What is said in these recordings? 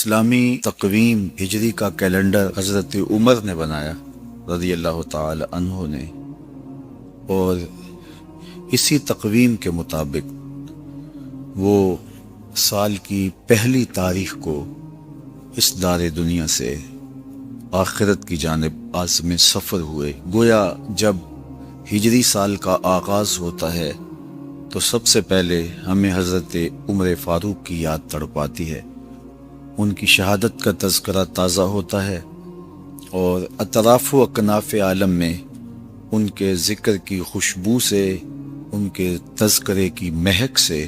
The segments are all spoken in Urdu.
اسلامی تقویم ہجری کا کیلنڈر حضرت عمر نے بنایا رضی اللہ تعالی عنہ نے، اور اسی تقویم کے مطابق وہ سال کی پہلی تاریخ کو اس دار دنیا سے آخرت کی جانب عازم سفر ہوئے۔ گویا جب ہجری سال کا آغاز ہوتا ہے تو سب سے پہلے ہمیں حضرت عمر فاروق کی یاد تڑپاتی ہے، ان کی شہادت کا تذکرہ تازہ ہوتا ہے، اور اطراف و اکناف عالم میں ان کے ذکر کی خوشبو سے، ان کے تذکرے کی مہک سے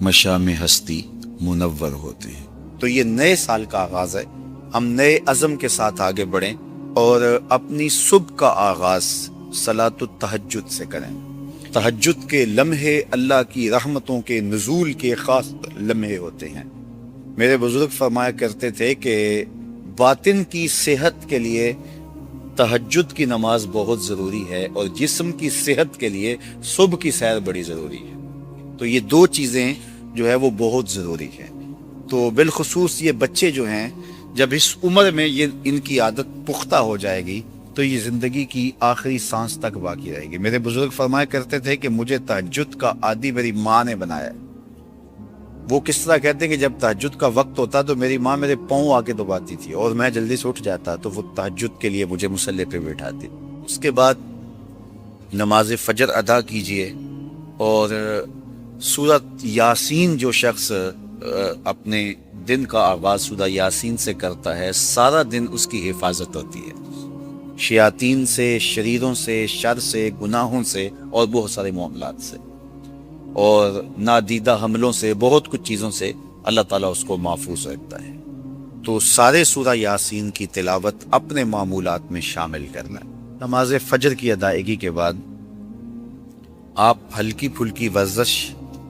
مشام ہستی منور ہوتے ہیں۔ تو یہ نئے سال کا آغاز ہے، ہم نئے عزم کے ساتھ آگے بڑھیں اور اپنی صبح کا آغاز صلاۃ التہجد سے کریں۔ تہجد کے لمحے اللہ کی رحمتوں کے نزول کے خاص لمحے ہوتے ہیں۔ میرے بزرگ فرمایا کرتے تھے کہ باطن کی صحت کے لیے تہجد کی نماز بہت ضروری ہے، اور جسم کی صحت کے لیے صبح کی سیر بڑی ضروری ہے۔ تو یہ دو چیزیں جو ہے وہ بہت ضروری ہیں۔ تو بالخصوص یہ بچے جو ہیں، جب اس عمر میں یہ ان کی عادت پختہ ہو جائے گی تو یہ زندگی کی آخری سانس تک باقی رہے گی۔ میرے بزرگ فرمایا کرتے تھے کہ مجھے تہجد کا عادی میری ماں نے بنایا۔ وہ کس طرح کہتے ہیں کہ جب تہجد کا وقت ہوتا تو میری ماں میرے پاؤں آ کے دباتی تھی، اور میں جلدی سے اٹھ جاتا تو وہ تہجد کے لیے مجھے مصلی پہ بٹھاتی۔ اس کے بعد نماز فجر ادا کیجئے، اور سورۃ یاسین جو شخص اپنے دن کا آغاز سورہ یاسین سے کرتا ہے، سارا دن اس کی حفاظت ہوتی ہے، شیاطین سے، شریروں سے، شر سے، گناہوں سے، اور بہت سارے معاملات سے، اور نادیدہ حملوں سے، بہت کچھ چیزوں سے اللہ تعالیٰ اس کو محفوظ رکھتا ہے۔ تو سارے سورہ یاسین کی تلاوت اپنے معمولات میں شامل کرنا ہے۔ نماز فجر کی ادائیگی کے بعد آپ ہلکی پھلکی ورزش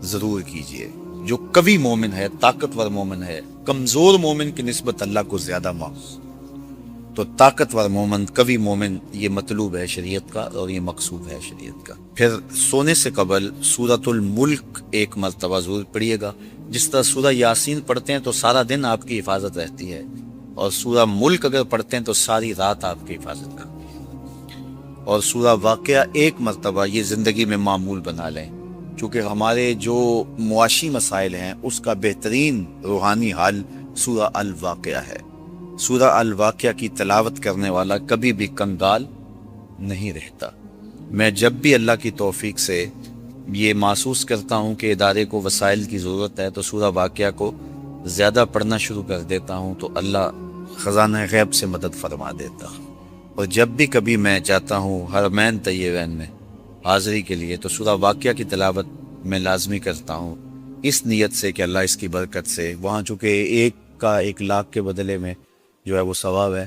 ضرور کیجئے۔ جو قوی مومن ہے، طاقتور مومن ہے، کمزور مومن کی نسبت اللہ کو زیادہ محفوظ، تو طاقتور مومن، قوی مومن، یہ مطلوب ہے شریعت کا، اور یہ مقصود ہے شریعت کا۔ پھر سونے سے قبل سورۃ الملک ایک مرتبہ ضرور پڑھیے گا۔ جس طرح سورہ یاسین پڑھتے ہیں تو سارا دن آپ کی حفاظت رہتی ہے، اور سورہ ملک اگر پڑھتے ہیں تو ساری رات آپ کی حفاظت کرتی ہے۔ اور سورہ واقعہ ایک مرتبہ یہ زندگی میں معمول بنا لیں، چونکہ ہمارے جو معاشی مسائل ہیں اس کا بہترین روحانی حل سورہ الواقعہ ہے۔ سورہ الواقعہ کی تلاوت کرنے والا کبھی بھی کنگال نہیں رہتا۔ میں جب بھی اللہ کی توفیق سے یہ محسوس کرتا ہوں کہ ادارے کو وسائل کی ضرورت ہے تو سورہ واقعہ کو زیادہ پڑھنا شروع کر دیتا ہوں، تو اللہ خزانہ غیب سے مدد فرما دیتا ہوں۔ اور جب بھی کبھی میں چاہتا ہوں حرمین طیبین میں حاضری کے لیے، تو سورہ واقعہ کی تلاوت میں لازمی کرتا ہوں، اس نیت سے کہ اللہ اس کی برکت سے، وہاں چونکہ ایک کا 1,00,000 کے بدلے میں جو ہے وہ ثواب ہے،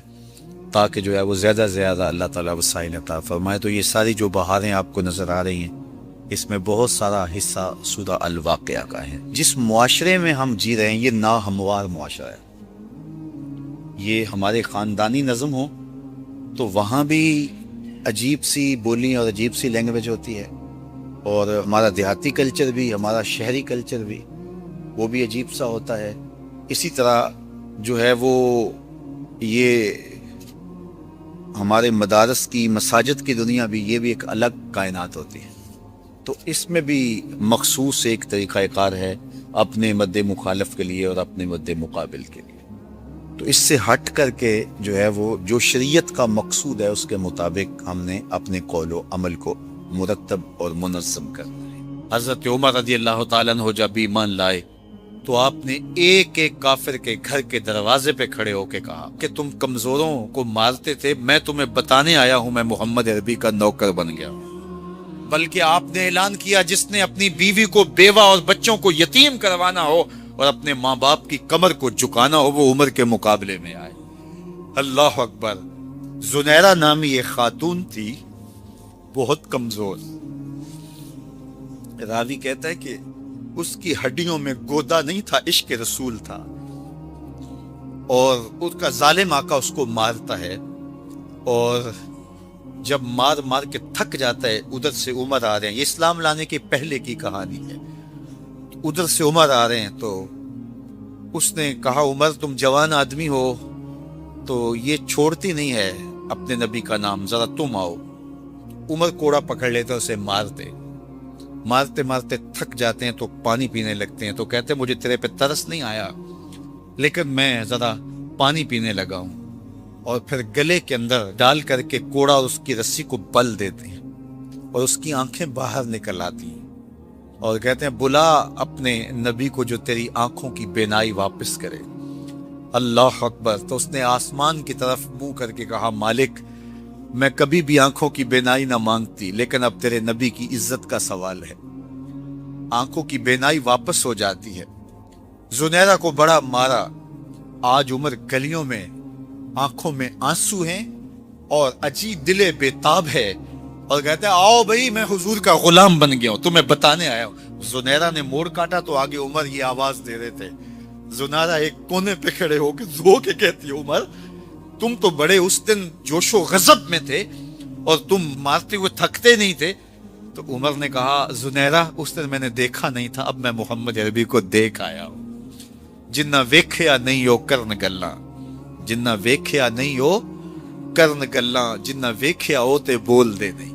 تاکہ جو ہے وہ زیادہ سے زیادہ اللہ تعالیٰ وسائل عطا فرمائے۔ تو یہ ساری جو بہاریں آپ کو نظر آ رہی ہیں، اس میں بہت سارا حصہ سورہ الواقعہ کا ہے۔ جس معاشرے میں ہم جی رہے ہیں یہ ناہموار معاشرہ ہے۔ یہ ہمارے خاندانی نظم ہو تو وہاں بھی عجیب سی بولی اور عجیب سی لینگویج ہوتی ہے، اور ہمارا دیہاتی کلچر بھی، ہمارا شہری کلچر بھی، وہ بھی عجیب سا ہوتا ہے۔ اسی طرح جو ہے وہ یہ ہمارے مدارس کی، مساجد کی دنیا بھی، یہ بھی ایک الگ کائنات ہوتی ہے۔ تو اس میں بھی مخصوص ایک طریقہ کار ہے اپنے مد مخالف کے لیے اور اپنے مد مقابل کے لیے۔ تو اس سے ہٹ کر کے جو ہے وہ جو شریعت کا مقصود ہے اس کے مطابق ہم نے اپنے قول و عمل کو مرتب اور منظم کرنا ہے۔ حضرت عمر رضی اللہ تعالیٰ عنہ جب ایمان لائے تو آپ نے ایک ایک کافر کے گھر کے دروازے پہ کھڑے ہو کے کہا کہ تم کمزوروں کو مارتے تھے، میں تمہیں بتانے آیا ہوں میں محمد عربی کا نوکر بن گیا ہوں۔ بلکہ آپ نے اعلان کیا جس نے اپنی بیوی کو، بیوہ اور بچوں کو یتیم کروانا ہو اور اپنے ماں باپ کی کمر کو جھکانا ہو، وہ عمر کے مقابلے میں آئے۔ اللہ اکبر۔ زنیرہ نامی ایک خاتون تھی، بہت کمزور۔ راوی کہتا ہے کہ اس کی ہڈیوں میں گودا نہیں تھا، عشق رسول تھا، اور اس کا ظالم آقا اس کو مارتا ہے، اور جب مار مار کے تھک جاتا ہے، ادھر سے عمر آ رہے ہیں، یہ اسلام لانے کے پہلے کی کہانی ہے، ادھر سے عمر آ رہے ہیں تو اس نے کہا عمر تم جوان آدمی ہو تو یہ چھوڑتی نہیں ہے اپنے نبی کا نام، ذرا تم آؤ۔ عمر کوڑا پکڑ لیتے اسے مارتے مارتے تھک جاتے ہیں تو پانی پینے لگتے ہیں، تو کہتے ہیں مجھے تیرے پہ ترس نہیں آیا لیکن میں ذرا پانی پینے لگا ہوں، اور پھر گلے کے اندر ڈال کر کے کوڑا اور اس کی رسی کو بل دیتے ہیں اور اس کی آنکھیں باہر نکل آتی ہیں اور کہتے ہیں بلا اپنے نبی کو جو تیری آنکھوں کی بینائی واپس کرے۔ اللہ اکبر۔ تو اس نے آسمان کی طرف منہ کر کے کہا مالک میں کبھی بھی آنکھوں کی بینائی نہ مانگتی، لیکن اب تیرے نبی کی عزت کا سوال ہے۔ آنکھوں کی بینائی واپس ہو جاتی ہے۔ زنیرہ کو بڑا مارا۔ آج عمر گلیوں میں آنکھوں میں آنسو ہیں اور عجیب دل بے تاب ہے اور کہتے ہیں آؤ بھئی میں حضور کا غلام بن گیا ہوں، تمہیں بتانے آیا ہوں۔ زنیرہ نے موڑ کاٹا تو آگے عمر یہ آواز دے رہے تھے۔ زنیرہ ایک کونے پہ کھڑے ہو کے رو کے کہتی ہے عمر تم تو بڑے اس دن جوش و غضب میں تھے اور تم مارتے ہوئے تھکتے نہیں تھے۔ تو عمر نے کہا زنیرہ اس دن میں نے دیکھا نہیں تھا، اب میں محمد عربی کو دیکھ آیا ہوں۔ جنہ ویکھیا نہیں ہو کرن گلاں، جنہ ویکھیا نہیں ہو کرن گلاں، جنہ ویکھیا ہو تے بول دے نہیں،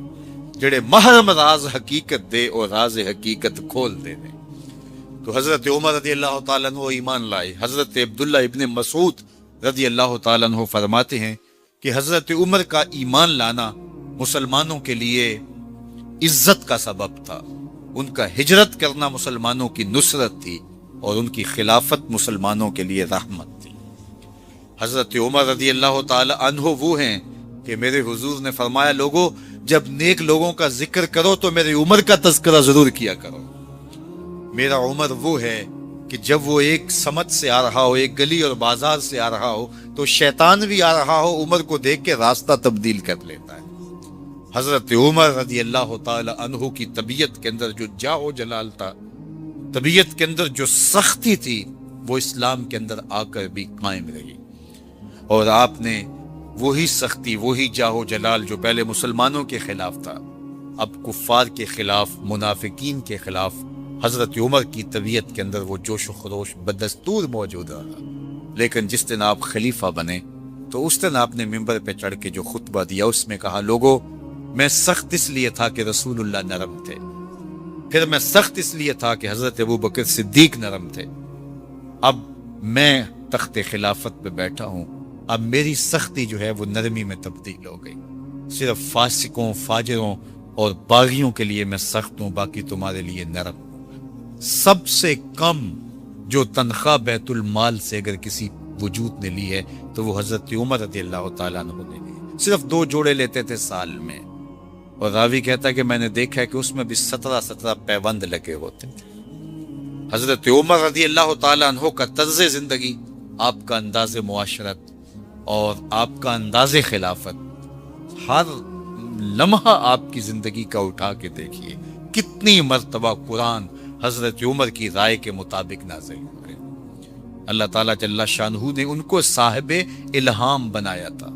جڑے محرم راز حقیقت دے اور راز حقیقت کھول دے نہیں۔ تو حضرت عمر رضی اللہ تعالیٰ عنہ ایمان لائے۔ حضرت عبداللہ ابن مسعود رضی اللہ تعالیٰ عنہ فرماتے ہیں کہ حضرت عمر کا ایمان لانا مسلمانوں کے لیے عزت کا سبب تھا، ان کا ہجرت کرنا مسلمانوں کی نصرت تھی اور ان کی خلافت مسلمانوں کے لیے رحمت تھی۔ حضرت عمر رضی اللہ تعالی عنہ وہ ہیں کہ میرے حضور نے فرمایا لوگوں جب نیک لوگوں کا ذکر کرو تو میرے عمر کا تذکرہ ضرور کیا کرو۔ میرا عمر وہ ہے کہ جب وہ ایک سمت سے آ رہا ہو، ایک گلی اور بازار سے آ رہا ہو تو شیطان بھی آ رہا ہو، عمر کو دیکھ کے راستہ تبدیل کر لیتا ہے۔ حضرت عمر رضی اللہ تعالی عنہ کی طبیعت کے اندر جو جاہ و جلال تھا، طبیعت کے اندر جو سختی تھی، وہ اسلام کے اندر آ کر بھی قائم رہی، اور آپ نے وہی سختی، وہی جاہ و جلال جو پہلے مسلمانوں کے خلاف تھا، اب کفار کے خلاف، منافقین کے خلاف حضرت عمر کی طبیعت کے اندر وہ جوش و خروش بدستور موجود رہا۔ لیکن جس دن آپ خلیفہ بنے تو اس دن آپ نے ممبر پہ چڑھ کے جو خطبہ دیا اس میں کہا لوگوں میں سخت اس لیے تھا کہ رسول اللہ نرم تھے، پھر میں سخت اس لیے تھا کہ حضرت ابوبکر صدیق نرم تھے، اب میں تخت خلافت پہ بیٹھا ہوں، اب میری سختی جو ہے وہ نرمی میں تبدیل ہو گئی، صرف فاسقوں، فاجروں اور باغیوں کے لیے میں سخت ہوں، باقی تمہارے لیے نرم ہوں۔ سب سے کم جو تنخواہ بیت المال سے اگر کسی وجود نے لی ہے تو وہ حضرت عمر رضی اللہ تعالیٰ عنہ نے لی، صرف 2 جوڑے لیتے تھے سال میں، اور راوی کہتا ہے کہ میں نے دیکھا ہے کہ اس میں بھی 17 پیوند لگے ہوتے تھے۔ حضرت عمر رضی اللہ تعالیٰ عنہ کا طرز زندگی، آپ کا انداز معاشرت اور آپ کا انداز خلافت، ہر لمحہ آپ کی زندگی کا اٹھا کے دیکھیے کتنی مرتبہ قرآن حضرت عمر کی رائے کے مطابق نازل ہوئے۔ اللہ تعالیٰ جل شانہ نے ان کو صاحب الہام بنایا تھا۔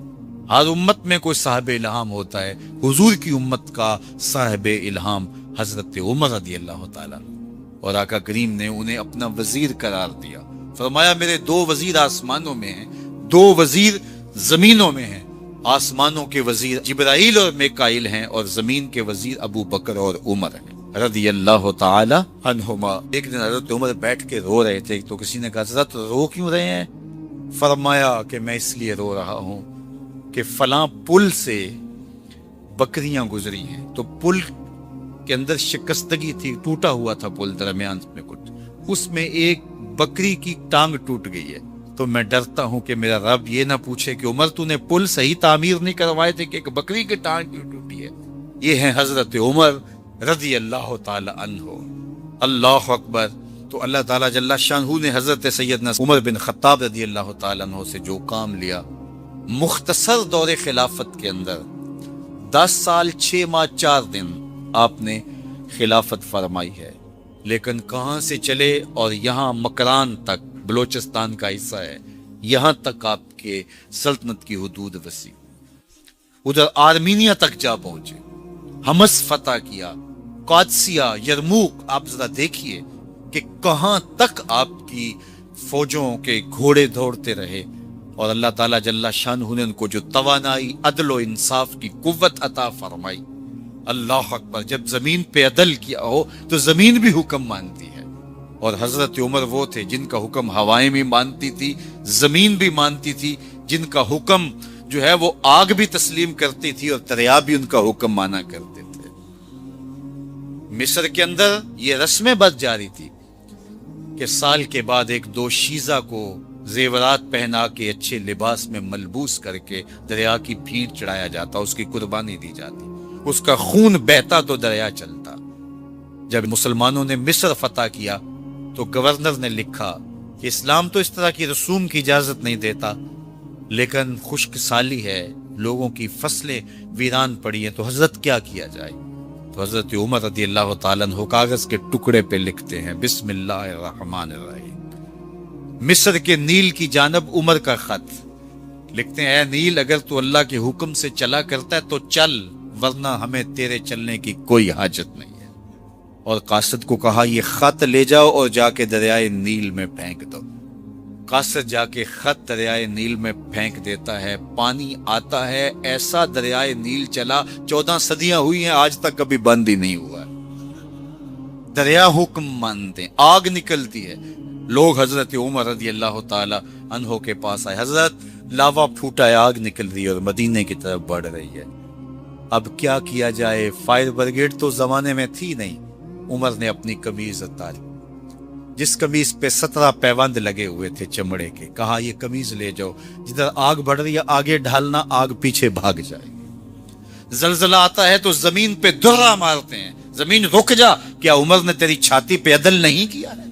ہر امت میں کوئی صاحب الہام ہوتا ہے، حضور کی امت کا صاحب الہام حضرت عمر رضی اللہ تعالیٰ، اور آقا کریم نے انہیں اپنا وزیر قرار دیا۔ فرمایا میرے 2 وزیر آسمانوں میں ہیں، 2 وزیر زمینوں میں ہیں، آسمانوں کے وزیر جبرائیل اور میکائیل ہیں اور زمین کے وزیر ابو بکر اور عمر ہیں رضی اللہ تعالی عنہما۔ ایک دن حضرت عمر بیٹھ کے رو رہے تھے تو کسی نے کہا حضرت رو کیوں رہے ہیں؟ فرمایا کہ میں اس لیے رو رہا ہوں کہ فلاں پل سے بکریاں گزری ہیں، تو پل کے اندر شکستگی تھی، ٹوٹا ہوا تھا پل درمیان میں کچھ، اس میں ایک بکری کی ٹانگ ٹوٹ گئی ہے، تو میں ڈرتا ہوں کہ میرا رب یہ نہ پوچھے کہ عمر تو نے پل صحیح تعمیر نہیں کروائے تھے کہ ایک بکری کی ٹانگ کیوں ٹوٹی ہے۔ یہ ہیں حضرت عمر رضی اللہ تعالی عنہ۔ اللہ اکبر۔ تو اللہ تعالیٰ جل شانہ نے حضرت سیدنا عمر بن خطاب رضی اللہ تعالی عنہ سے جو کام لیا، مختصر دور خلافت کے اندر 10 سال 6 ماہ 4 دن آپ نے خلافت فرمائی ہے، لیکن کہاں سے چلے اور یہاں مکران تک، بلوچستان کا حصہ ہے، یہاں تک آپ کے سلطنت کی حدود وسیع، ادھر آرمینیا تک جا پہنچے، حمص فتح کیا، قادسیہ، یرموک، آپ ذرا دیکھیے کہ کہاں تک آپ کی فوجوں کے گھوڑے دوڑتے رہے، اور اللہ تعالیٰ جل شانہ نے ان کو جو توانائی، عدل و انصاف کی قوت عطا فرمائی۔ اللہ اکبر! جب زمین پہ عدل کیا ہو تو زمین بھی حکم مانتی ہے، اور حضرت عمر وہ تھے جن کا حکم ہوائیں بھی مانتی تھی، زمین بھی مانتی تھی، جن کا حکم جو ہے وہ آگ بھی تسلیم کرتی تھی، اور دریا بھی ان کا حکم مانا کرتے تھے۔ مصر کے اندر یہ رسمیں بس جاری تھی کہ سال کے بعد ایک دو شیزہ کو زیورات پہنا کے اچھے لباس میں ملبوس کر کے دریا کی بھیڑ چڑھایا جاتا، اس کی قربانی دی جاتی، اس کا خون بہتا تو دریا چلتا۔ جب مسلمانوں نے مصر فتح کیا تو گورنر نے لکھا کہ اسلام تو اس طرح کی رسوم کی اجازت نہیں دیتا، لیکن خشک سالی ہے، لوگوں کی فصلیں ویران پڑی ہیں، تو حضرت کیا کیا جائے؟ تو حضرت عمر رضی اللہ تعالیٰ عنہ کاغذ کے ٹکڑے پہ لکھتے ہیں بسم اللہ الرحمن الرحیم۔ مصر کے نیل کی جانب عمر کا خط لکھتے ہیں، اے نیل اگر تو اللہ کے حکم سے چلا کرتا ہے تو چل، ورنہ ہمیں تیرے چلنے کی کوئی حاجت نہیں ہے۔ اور قاصد کو کہا یہ خط لے جاؤ اور جا کے دریائے نیل میں پھینک دو۔ قاصد جا کے خط دریائے نیل میں پھینک دیتا ہے، پانی آتا ہے، ایسا دریائے نیل چلا 14 صدیاں ہوئی ہیں آج تک کبھی بند ہی نہیں ہوا ہے۔ دریا حکم مانتے ہیں، آگ نکلتی ہے، لوگ حضرت عمر رضی اللہ تعالی عنہ کے پاس آئے، حضرت لاوا پھوٹا ہے، آگ نکل رہی ہے اور مدینے کی طرف بڑھ رہی ہے، اب کیا کیا جائے؟ فائر بریگیڈ تو زمانے میں تھی نہیں۔ عمر نے اپنی قمیض اتاری، جس قمیض پہ 17 پیوند لگے ہوئے تھے چمڑے کے، کہا یہ قمیض لے جاؤ، جدھر آگ بڑھ رہی ہے آگے ڈھالنا، آگ پیچھے بھاگ جائے گی۔ زلزلہ آتا ہے تو زمین پہ درہ مارتے ہیں، زمین رک جا، کیا عمر نے تیری چھاتی پہ عدل نہیں کیا ہے؟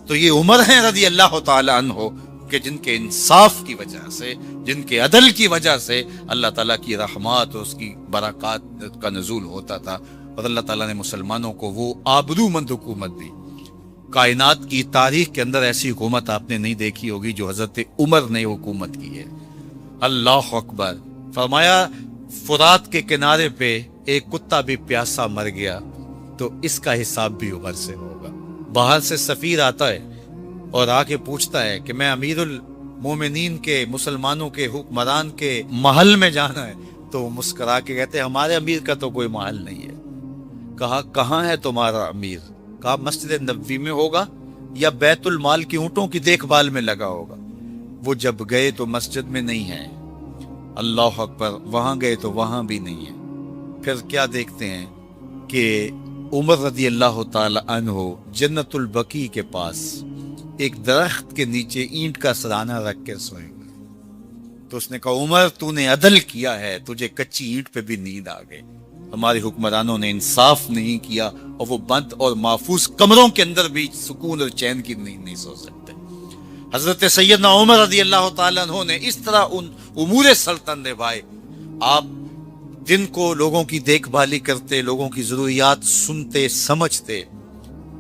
تو یہ عمر ہیں رضی اللہ تعالی عنہ کہ جن کے انصاف کی وجہ سے، جن کے عدل کی وجہ سے اللہ تعالیٰ کی رحمات اور اس کی برکات کا نزول ہوتا تھا، اور اللہ تعالیٰ نے مسلمانوں کو وہ آبرو مند حکومت دی۔ کائنات کی تاریخ کے اندر ایسی حکومت آپ نے نہیں دیکھی ہوگی جو حضرت عمر نے حکومت کی ہے۔ اللہ اکبر! فرمایا فرات کے کنارے پہ ایک کتا بھی پیاسا مر گیا تو اس کا حساب بھی عمر سے ہوگا۔ باہر سے سفیر آتا ہے اور آ کے پوچھتا ہے کہ میں امیر المومنین کے، مسلمانوں کے حکمران کے محل میں جانا ہے، تو وہ مسکرا کے کہتے ہیں ہمارے امیر کا تو کوئی محل نہیں ہے۔ کہا کہاں ہے تمہارا امیر؟ کہا مسجد نبوی میں ہوگا یا بیت المال کی اونٹوں کی دیکھ بھال میں لگا ہوگا۔ وہ جب گئے تو مسجد میں نہیں ہے، اللہ اکبر، وہاں گئے تو وہاں بھی نہیں ہے۔ پھر کیا دیکھتے ہیں کہ عمر رضی اللہ تعالی عنہ جنت البقیع کے پاس ایک درخت کے نیچے اینٹ کا سرانہ رکھ کے سوئے ہوئے، تو اس نے کہا عمر تو نے عدل کیا ہے، تجھے کچی اینٹ پہ بھی نیند آ گئی، ہمارے حکمرانوں نے انصاف نہیں کیا، اور وہ بند اور محفوظ کمروں کے اندر بھی سکون اور چین کی نیند نہیں سو سکتے۔ حضرت سیدنا عمر رضی اللہ تعالیٰ عنہ نے اس طرح ان امور سلطنت نبھائے۔ آپ دن کو لوگوں کی دیکھ بھالی کرتے، لوگوں کی ضروریات سنتے سمجھتے،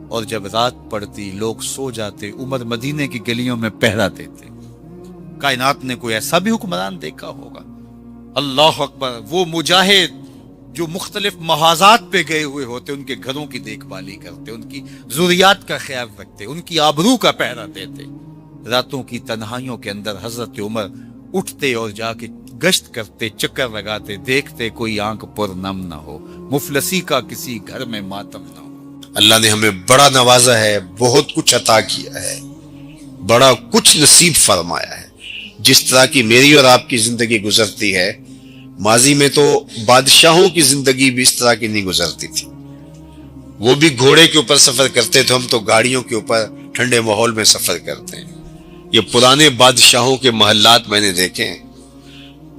اور جب رات پڑتی لوگ سو جاتے، عمر مدینے کی گلیوں میں پہرا دیتے۔ کائنات نے کوئی ایسا بھی حکمران دیکھا ہوگا؟ اللہ اکبر! وہ مجاہد جو مختلف محاذات پہ گئے ہوئے ہوتے، ان کے گھروں کی دیکھ بھالی کرتے، ان کی ضروریات کا خیال رکھتے، ان کی آبرو کا پہرا دیتے۔ راتوں کی تنہائیوں کے اندر حضرت عمر اٹھتے اور جا کے گشت کرتے، چکر لگاتے، دیکھتے کوئی آنکھ پر نم نہ ہو، مفلسی کا کسی گھر میں ماتم نہ ہو۔ اللہ نے ہمیں بڑا نوازا ہے، بہت کچھ عطا کیا ہے، بڑا کچھ نصیب فرمایا ہے۔ جس طرح کی میری اور آپ کی زندگی گزرتی ہے، ماضی میں تو بادشاہوں کی زندگی بھی اس طرح کی نہیں گزرتی تھی۔ وہ بھی گھوڑے کے اوپر سفر کرتے تھے، ہم تو گاڑیوں کے اوپر ٹھنڈے ماحول میں سفر کرتے ہیں۔ یہ پرانے بادشاہوں کے محلات میں نے دیکھے ہیں،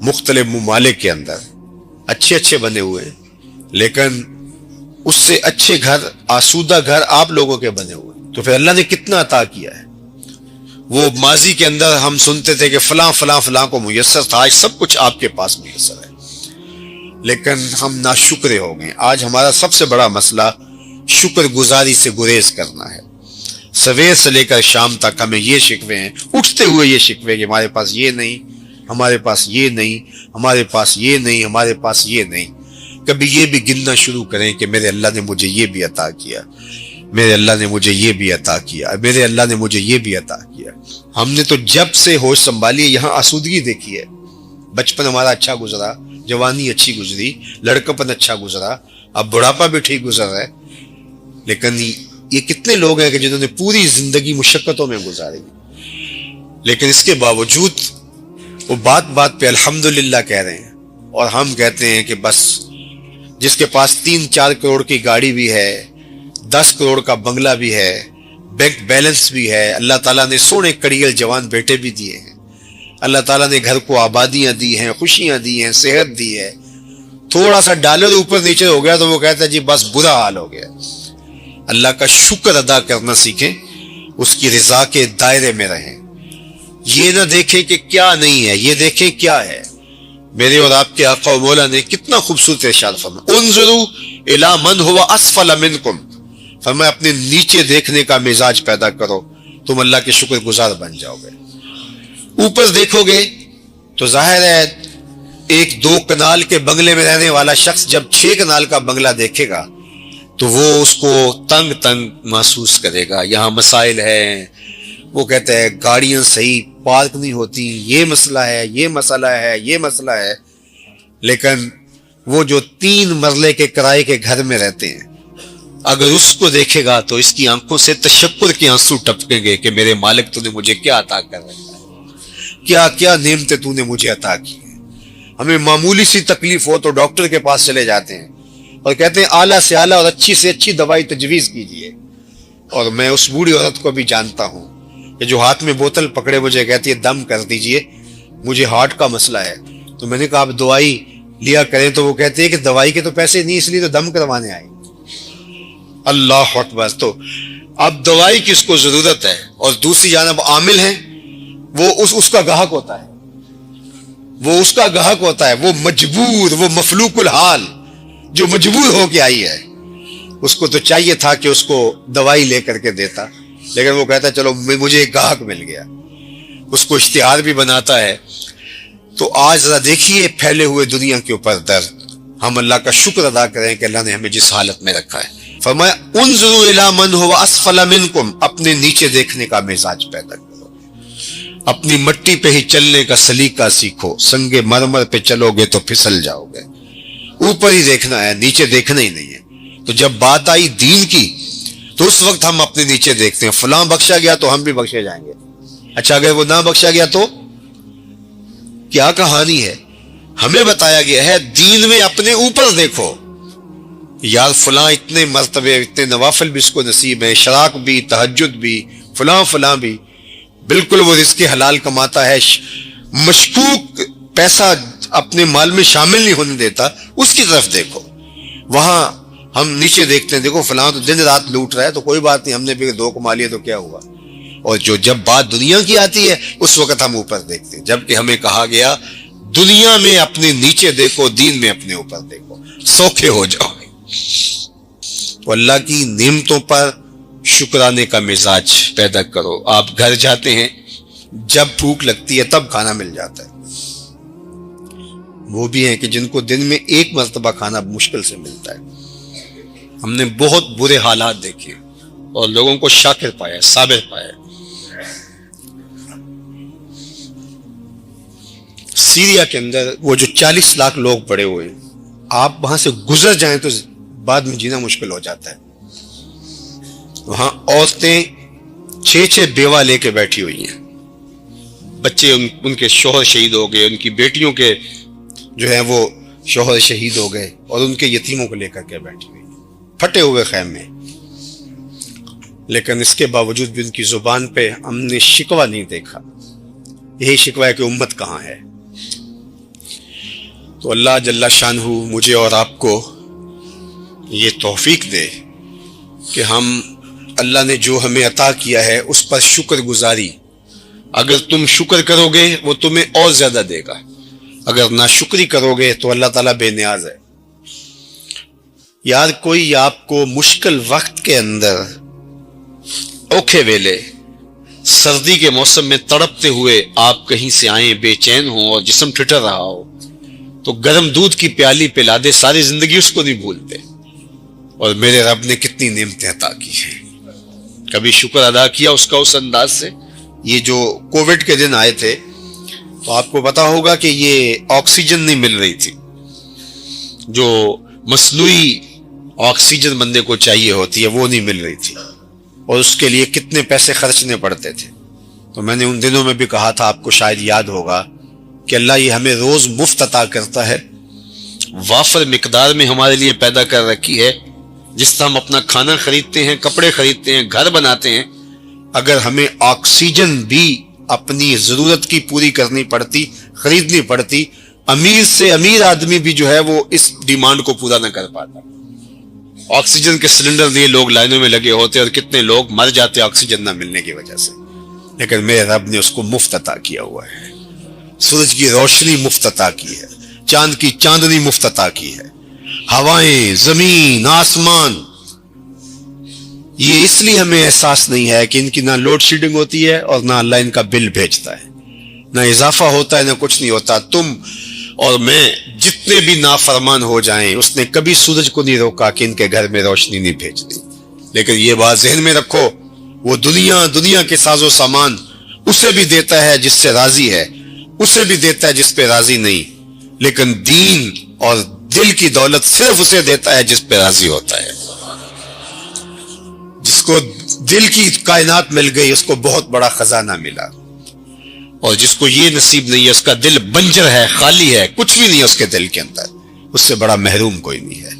مختلف ممالک کے اندر اچھے اچھے بنے ہوئے، لیکن اس سے اچھے گھر، آسودہ گھر آپ لوگوں کے بنے ہوئے۔ تو پھر اللہ نے کتنا عطا کیا ہے۔ وہ ماضی کے اندر ہم سنتے تھے کہ فلاں فلاں فلاں کو میسر تھا، آج سب کچھ آپ کے پاس میسر ہے، لیکن ہم ناشکرے ہو گئے۔ آج ہمارا سب سے بڑا مسئلہ شکر گزاری سے گریز کرنا ہے۔ سویر سے لے کر شام تک ہمیں یہ شکوے ہیں، اٹھتے ہوئے یہ شکوے کہ ہمارے پاس یہ نہیں، ہمارے پاس یہ نہیں، ہمارے پاس یہ نہیں، ہمارے پاس یہ نہیں۔ کبھی یہ بھی گننا شروع کریں کہ میرے اللہ نے مجھے یہ بھی عطا کیا، میرے اللہ نے مجھے یہ بھی عطا کیا، میرے اللہ نے مجھے یہ بھی عطا کیا۔ ہم نے تو جب سے ہوش سنبھالی یہاں آسودگی دیکھی ہے۔ بچپن ہمارا اچھا گزرا، جوانی اچھی گزری، لڑکپن اچھا گزرا، اب بڑھاپا بھی ٹھیک گزر رہا ہے، لیکن یہ کتنے لوگ ہیں کہ جنہوں نے پوری زندگی مشقتوں میں گزاری، لیکن اس کے باوجود وہ بات بات پہ الحمدللہ کہہ رہے ہیں، اور ہم کہتے ہیں کہ بس جس کے پاس 3-4 کروڑ کی گاڑی بھی ہے، 10 کروڑ کا بنگلہ بھی ہے، بینک بیلنس بھی ہے، اللہ تعالیٰ نے سونے کڑیل جوان بیٹے بھی دیے ہیں، اللہ تعالیٰ نے گھر کو آبادیاں دی ہیں، خوشیاں دی ہیں، صحت دی ہے، تھوڑا سا ڈالر اوپر نیچے ہو گیا تو وہ کہتا ہے جی بس برا حال ہو گیا۔ اللہ کا شکر ادا کرنا سیکھیں، اس کی رضا کے دائرے میں رہیں، یہ نہ دیکھیں کہ کیا نہیں ہے، یہ دیکھیں کیا ہے۔ میرے اور آپ کے آقا و مولا نے کتنا خوبصورت ارشاد فرمایا، انظروا الی من هو اسفل منکم، فرمایا اپنے نیچے دیکھنے کا مزاج پیدا کرو، تم اللہ کے شکر گزار بن جاؤ گے۔ اوپر دیکھو گے تو ظاہر ہے 1-2 کنال کے بنگلے میں رہنے والا شخص جب 6 کنال کا بنگلہ دیکھے گا تو وہ اس کو تنگ تنگ محسوس کرے گا، یہاں مسائل ہیں، وہ کہتا ہے گاڑیاں صحیح پارک نہیں ہوتی، یہ مسئلہ ہے، یہ مسئلہ ہے، یہ مسئلہ ہے۔ لیکن وہ جو 3 مرلے کے کرائے کے گھر میں رہتے ہیں، اگر اس کو دیکھے گا تو اس کی آنکھوں سے تشکر کے آنسو ٹپکیں گے کہ میرے مالک تو نے مجھے کیا عطا کر رکھا ہے، کیا کیا نعمتیں تو نے مجھے عطا کی ہیں۔ ہمیں معمولی سی تکلیف ہو تو ڈاکٹر کے پاس چلے جاتے ہیں اور کہتے ہیں اعلیٰ سے اعلیٰ اور اچھی سے اچھی دوائی تجویز کیجیے، اور میں اس بوڑھی عورت کو بھی جانتا ہوں کہ جو ہاتھ میں بوتل پکڑے مجھے کہتی ہے دم کر دیجئے، مجھے ہارٹ کا مسئلہ ہے، تو میں نے کہا آپ دوائی لیا کریں، تو وہ کہتے ہیں کہ دوائی کے تو پیسے نہیں، اس لیے تو دم کروانے آئے۔ اللہ اکبر۔ تو اب دوائی کی اس کو ضرورت ہے، اور دوسری جانب عامل ہیں، وہ اس کا گاہک ہوتا ہے، وہ اس کا گاہک ہوتا ہے، وہ مجبور، وہ مفلوق الحال جو مجبور ہو کے آئی ہے، اس کو تو چاہیے تھا کہ اس کو دوائی لے کر کے دیتا، لیکن وہ کہتا ہے چلو مجھے ایک گاہک مل گیا، اس کو اشتہار بھی بناتا ہے۔ تو آج ذرا دیکھیے پھیلے ہوئے دنیا کے اوپر درد، ہم اللہ کا شکر ادا کریں کہ اللہ نے ہمیں جس حالت میں رکھا ہے۔ فرمایا انظروا الی من هو اسفل منکم، اپنے نیچے دیکھنے کا مزاج پیدا کرو، اپنی مٹی پہ ہی چلنے کا سلیقہ سیکھو، سنگ مرمر پہ چلو گے تو پھسل جاؤ گے، اوپر ہی دیکھنا ہے، نیچے دیکھنا ہی نہیں ہے۔ تو جب بات آئی دین کی تو اس وقت ہم اپنے نیچے دیکھتے ہیں، فلاں بخشا گیا تو ہم بھی بخشے جائیں گے، اچھا اگر وہ نہ بخشا گیا تو کیا کہانی ہے؟ ہمیں بتایا گیا ہے دین میں اپنے اوپر دیکھو، یار فلاں اتنے مرتبے، اتنے نوافل بھی اس کو نصیب ہیں، شراک بھی، تہجد بھی، فلاں فلاں بھی، بالکل وہ رزق حلال کماتا ہے، مشکوک پیسہ اپنے مال میں شامل نہیں ہونے دیتا، اس کی طرف دیکھو۔ وہاں ہم نیچے دیکھتے ہیں، دیکھو فلاں تو دن رات لوٹ رہا ہے، تو کوئی بات نہیں، ہم نے بھی 2 کما لیے تو کیا ہوا، اور جب بات دنیا کی آتی ہے اس وقت ہم اوپر دیکھتے ہیں، جبکہ ہمیں کہا گیا دنیا میں اپنے نیچے دیکھو، دین میں اپنے اوپر دیکھو، سوکھے ہو جاؤ۔ تو اللہ کی نعمتوں پر شکرانے کا مزاج پیدا کرو۔ آپ گھر جاتے ہیں، جب بھوک لگتی ہے تب کھانا مل جاتا ہے، وہ بھی ہیں کہ جن کو دن میں 1 مرتبہ کھانا مشکل سے ملتا ہے۔ ہم نے بہت برے حالات دیکھے اور لوگوں کو شاکر پایا، صابر پایا۔ سیریا کے اندر وہ جو 40 لاکھ لوگ پڑے ہوئے ہیں، آپ وہاں سے گزر جائیں تو بعد میں جینا مشکل ہو جاتا ہے۔ وہاں عورتیں 6 بیوہ لے کے بیٹھی ہوئی ہیں، بچے ان کے شوہر شہید ہو گئے، ان کی بیٹیوں کے جو ہیں وہ شوہر شہید ہو گئے، اور ان کے یتیموں کو لے کر کے بیٹھی ہوئی، پھٹے ہوئے خیمے، لیکن اس کے باوجود بھی ان کی زبان پہ ہم نے شکوہ نہیں دیکھا۔ یہی شکوہ ہے کہ امت کہاں ہے۔ تو اللہ جل شانہ مجھے اور آپ کو یہ توفیق دے کہ ہم اللہ نے جو ہمیں عطا کیا ہے اس پر شکر گزاری، اگر تم شکر کرو گے وہ تمہیں اور زیادہ دے گا، اگر ناشکری کرو گے تو اللہ تعالیٰ بے نیاز ہے۔ یار کوئی آپ کو مشکل وقت کے اندر، اوکھے ویلے، سردی کے موسم میں تڑپتے ہوئے آپ کہیں سے آئیں، بے چین ہوں اور جسم ٹھٹر رہا ہو، تو گرم دودھ کی پیالی پلا دے، ساری زندگی اس کو نہیں بھولتے۔ اور میرے رب نے کتنی نعمتیں عطا کی ہیں۔ کبھی شکر ادا کیا اس کا اس انداز سے. یہ جو کووڈ کے دن آئے تھے تو آپ کو پتا ہوگا کہ یہ آکسیجن نہیں مل رہی تھی، جو مصنوعی آکسیجن بندے کو چاہیے ہوتی ہے وہ نہیں مل رہی تھی، اور اس کے لیے کتنے پیسے خرچنے پڑتے تھے. تو میں نے ان دنوں میں بھی کہا تھا، آپ کو شاید یاد ہوگا، کہ اللہ یہ ہمیں روز مفت عطا کرتا ہے، وافر مقدار میں ہمارے لیے پیدا کر رکھی ہے. جس طرح ہم اپنا کھانا خریدتے ہیں، کپڑے خریدتے ہیں، گھر بناتے ہیں، اگر ہمیں آکسیجن بھی اپنی ضرورت کی پوری کرنی پڑتی، خریدنی پڑتی، امیر سے امیر آدمی بھی جو ہے وہ اس ڈیمانڈ کو پورا نہ کر پاتا. آکسیجن کے سلنڈر لیے لوگ لائنوں میں لگے ہوتے اور کتنے لوگ مر جاتے آکسیجن نہ ملنے کی وجہ سے. لیکن میرے رب نے اس کو مفت عطا کیا ہوا ہے. سورج کی روشنی مفت عطا کی ہے، چاند کی چاندنی مفت عطا کی ہے، ہوائیں، زمین، آسمان. یہ اس لیے ہمیں احساس نہیں ہے کہ ان کی نہ لوڈ شیڈنگ ہوتی ہے اور نہ اللہ ان کا بل بھیجتا ہے، نہ اضافہ ہوتا ہے، نہ کچھ نہیں ہوتا. تم اور میں جتنے بھی نافرمان ہو جائیں، اس نے کبھی سورج کو نہیں روکا کہ ان کے گھر میں روشنی نہیں بھیج دی. لیکن یہ بات ذہن میں رکھو، وہ دنیا کے ساز و سامان اسے بھی دیتا ہے جس سے راضی ہے، اسے بھی دیتا ہے جس پہ راضی نہیں، لیکن دین اور دل کی دولت صرف اسے دیتا ہے جس پہ راضی ہوتا ہے. جس کو دل کی کائنات مل گئی اس کو بہت بڑا خزانہ ملا، اور جس کو یہ نصیب نہیں ہے، اس کا دل بنجر ہے، خالی ہے، کچھ بھی نہیں ہے اس کے دل کے اندر، اس سے بڑا محروم کوئی نہیں ہے.